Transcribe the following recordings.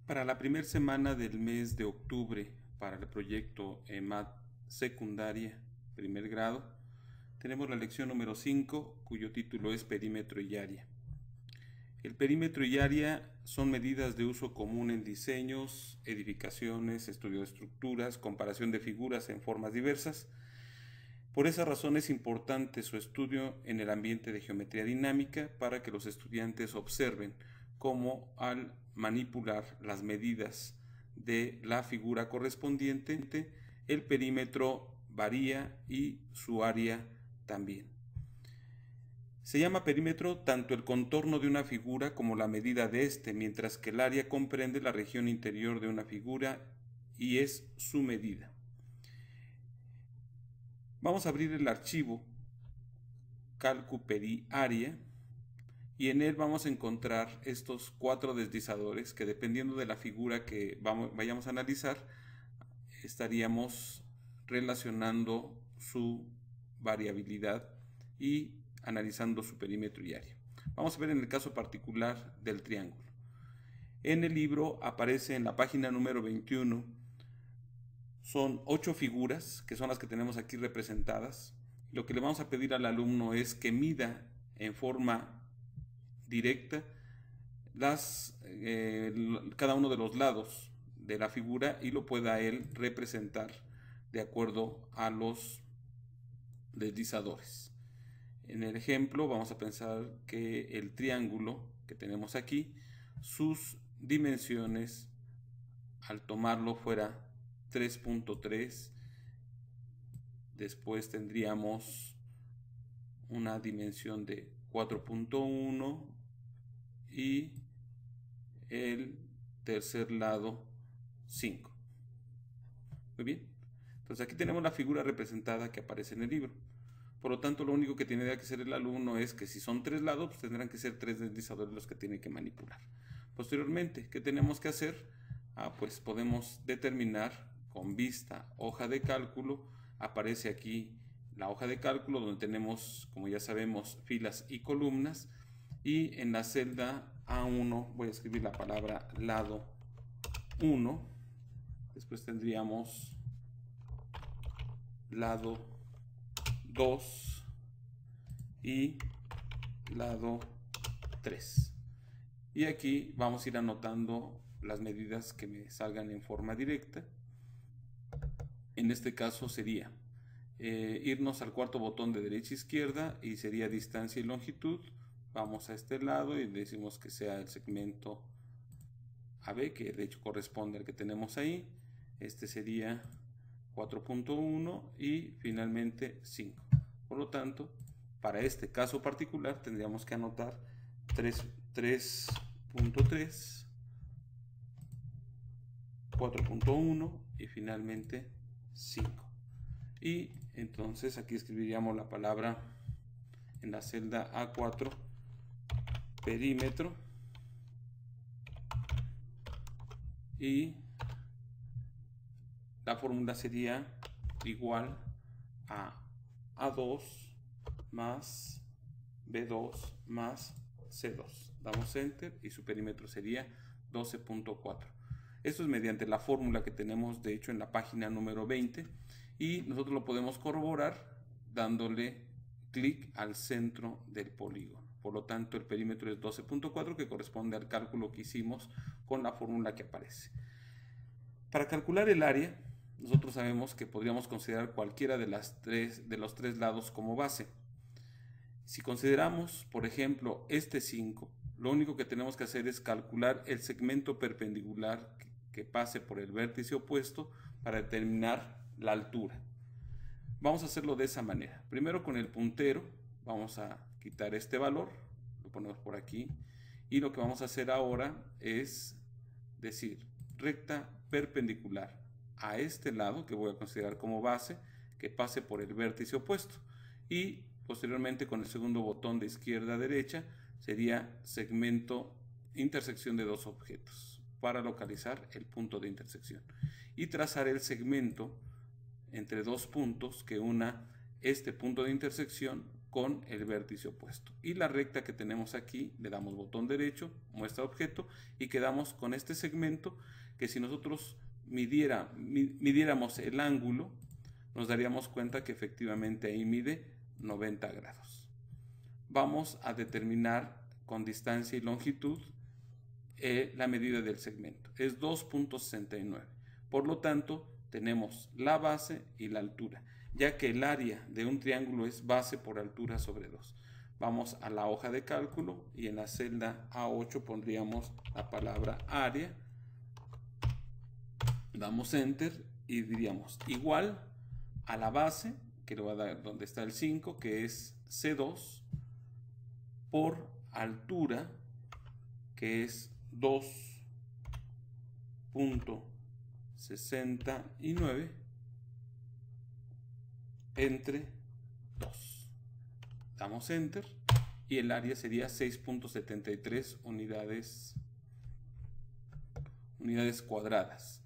Para la primera semana del mes de octubre, para el proyecto EMAT secundaria, primer grado, tenemos la lección número 5, cuyo título es Perímetro y área. El perímetro y área son medidas de uso común en diseños, edificaciones, estudio de estructuras, comparación de figuras en formas diversas. Por esa razón es importante su estudio en el ambiente de geometría dinámica para que los estudiantes observen cómo al manipular las medidas de la figura correspondiente, el perímetro varía y su área también. Se llama perímetro tanto el contorno de una figura como la medida de éste, mientras que el área comprende la región interior de una figura y es su medida. Vamos a abrir el archivo CalcuPeriArea y en él vamos a encontrar estos 4 deslizadores que, dependiendo de la figura que vayamos a analizar, estaríamos relacionando su variabilidad y analizando su perímetro y área. Vamos a ver en el caso particular del triángulo. En el libro aparece en la página número 21, son 8 figuras que son las que tenemos aquí representadas. Lo que le vamos a pedir al alumno es que mida en forma directa cada uno de los lados de la figura y lo pueda él representar de acuerdo a los deslizadores. En el ejemplo vamos a pensar que el triángulo que tenemos aquí, sus dimensiones al tomarlo fuera 3.3, después tendríamos una dimensión de 4.1 y el tercer lado 5. Muy bien, entonces aquí tenemos la figura representada que aparece en el libro. Por lo tanto, lo único que tiene que hacer el alumno es que si son 3 lados, pues tendrán que ser 3 deslizadores los que tiene que manipular. Posteriormente, ¿qué tenemos que hacer? Pues podemos determinar con vista hoja de cálculo. Aparece aquí la hoja de cálculo donde tenemos, como ya sabemos, filas y columnas. Y en la celda A1 voy a escribir la palabra lado 1. Después tendríamos lado 2 y lado 3. Y aquí vamos a ir anotando las medidas que me salgan en forma directa. En este caso sería irnos al cuarto botón de derecha a izquierda y sería distancia y longitud. Vamos a este lado y decimos que sea el segmento AB, que de hecho corresponde al que tenemos ahí. Este sería 4.1 y finalmente 5. Por lo tanto, para este caso particular tendríamos que anotar 3.3, 4.1 y finalmente 5. Y entonces aquí escribiríamos la palabra en la celda A4, perímetro, y la fórmula sería igual a A2 más B2 más C2. Damos enter y su perímetro sería 12.4. Esto es mediante la fórmula que tenemos de hecho en la página número 20 y nosotros lo podemos corroborar dándole clic al centro del polígono. Por lo tanto, el perímetro es 12.4, que corresponde al cálculo que hicimos con la fórmula que aparece. Para calcular el área, nosotros sabemos que podríamos considerar cualquiera de los 3 lados como base. Si consideramos, por ejemplo, este 5, lo único que tenemos que hacer es calcular el segmento perpendicular que pase por el vértice opuesto para determinar la altura. Vamos a hacerlo de esa manera. Primero, con el puntero vamos a quitar este valor, lo ponemos por aquí, y lo que vamos a hacer ahora es decir recta perpendicular a este lado que voy a considerar como base, que pase por el vértice opuesto, y posteriormente con el segundo botón de izquierda a derecha sería segmento intersección de dos objetos para localizar el punto de intersección y trazar el segmento entre dos puntos que una este punto de intersección con el vértice opuesto. Y la recta que tenemos aquí, le damos botón derecho, muestra objeto, y quedamos con este segmento que si nosotros midiéramos el ángulo, nos daríamos cuenta que efectivamente ahí mide 90 grados. Vamos a determinar con distancia y longitud la medida del segmento. Es 2.69. Por lo tanto, tenemos la base y la altura, ya que el área de un triángulo es base por altura sobre 2. Vamos a la hoja de cálculo y en la celda A8 pondríamos la palabra área. Damos enter y diríamos igual a la base, que lo va a dar donde está el 5, que es C2, por altura, que es 2.69 entre 2. Damos enter y el área sería 6.73 unidades cuadradas.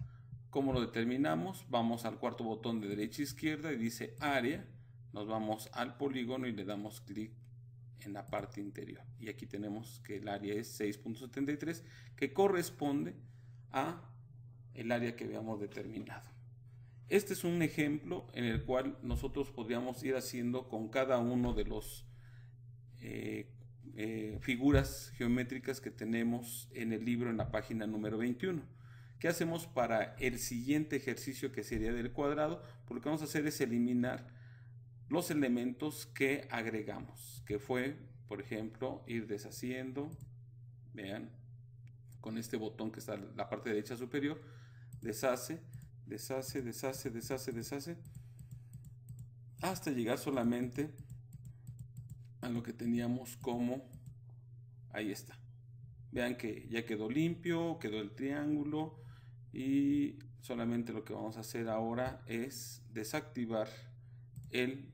¿Cómo lo determinamos? Vamos al cuarto botón de derecha a izquierda y dice área. Nos vamos al polígono y le damos clic en la parte interior. Y aquí tenemos que el área es 6.73, que corresponde a el área que habíamos determinado. Este es un ejemplo en el cual nosotros podríamos ir haciendo con cada uno de los figuras geométricas que tenemos en el libro en la página número 21. ¿Qué hacemos para el siguiente ejercicio, que sería del cuadrado? Pues lo que vamos a hacer es eliminar los elementos que agregamos, que fue, por ejemplo, ir deshaciendo. Vean, con este botón que está en la parte derecha superior, deshace, deshace, deshace, deshace, deshace, hasta llegar solamente a lo que teníamos como, ahí está. Vean que ya quedó limpio, quedó el triángulo, y solamente lo que vamos a hacer ahora es desactivar el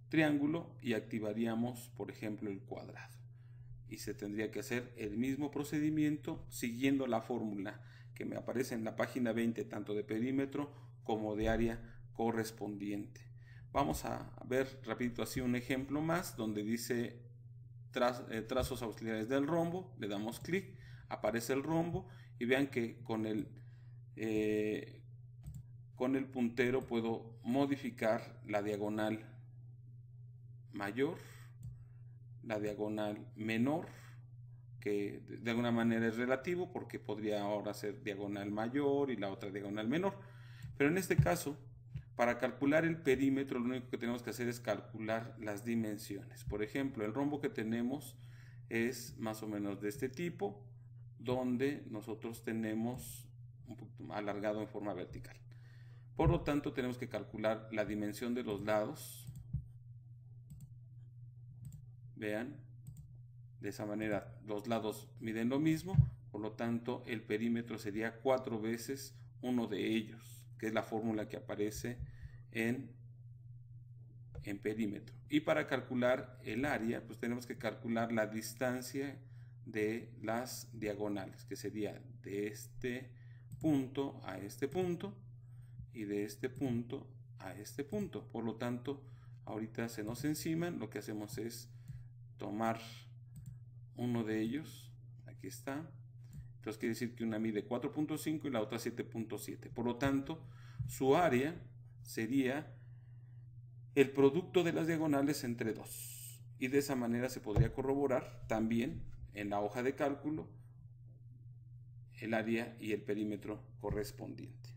triángulo y activaríamos, por ejemplo, el cuadrado. Y se tendría que hacer el mismo procedimiento siguiendo la fórmula que me aparece en la página 20, tanto de perímetro como de área correspondiente. Vamos a ver rapidito así un ejemplo más donde dice trazos auxiliares del rombo. Le damos clic, aparece el rombo y vean que con el puntero puedo modificar la diagonal mayor, la diagonal menor, que de alguna manera es relativo porque podría ahora ser diagonal mayor y la otra diagonal menor, pero en este caso, para calcular el perímetro, lo único que tenemos que hacer es calcular las dimensiones. Por ejemplo, el rombo que tenemos es más o menos de este tipo, donde nosotros tenemos un poquito alargado en forma vertical. Por lo tanto, tenemos que calcular la dimensión de los lados. Vean, de esa manera los lados miden lo mismo, por lo tanto el perímetro sería 4 veces uno de ellos, que es la fórmula que aparece en perímetro. Y para calcular el área, pues tenemos que calcular la distancia de las diagonales, que sería de este punto a este punto y de este punto a este punto. Por lo tanto, ahorita se nos enciman, lo que hacemos es tomar uno de ellos, aquí está. Entonces quiere decir que una mide 4.5 y la otra 7.7. Por lo tanto, su área sería el producto de las diagonales entre 2. Y de esa manera se podría corroborar también en la hoja de cálculo el área y el perímetro correspondiente.